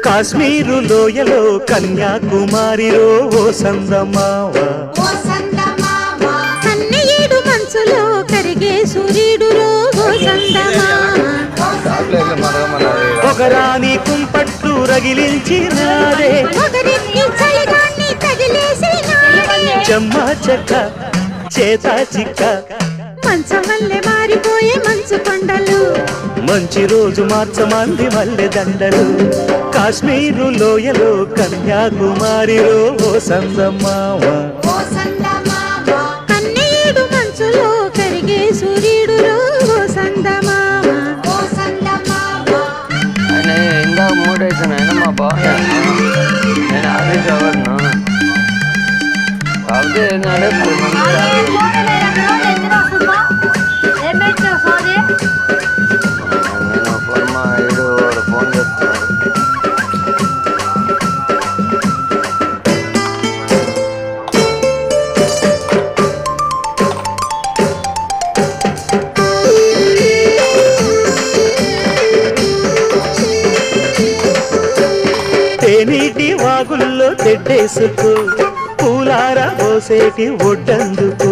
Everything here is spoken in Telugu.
కాశ్మీరు లోయలో కన్యాకుమారిలో ఓ సందమావ కన్నయ్యేడు మంచులో కరిగే సూర్యుడులో ఓ సందమావ ఒకరాని కుంపట్టు రగిలించినాడే ఒకరికి చలిగాన్ని తగిలేసినాడే చెమ్మ చెక్క చేత చిక్క మంచం వల్లే మారిపోయే మంచు కొండలు మంచి రోజు మార్చమంది మల్లె దండలు కాశ్మీరు లోయలో కన్యాకుమారిలో ఓ సందమావ కన్నయ్యేడు మంచులో కరిగే సూర్యుడులో ఓ సందమావ ఇంకా మూడేసాను అయినా మా బాగా నేను ఆఫీస్ అవ్వను కాకపోతే ఏంటంటే నేను ఫోన్ మా ఐడు వాడు ఫోన్ చేస్తున్నాడు. తేనీటి వాగుల్లో తెడ్డేసుకో పూలార పోసేటి ఒడ్డందుకు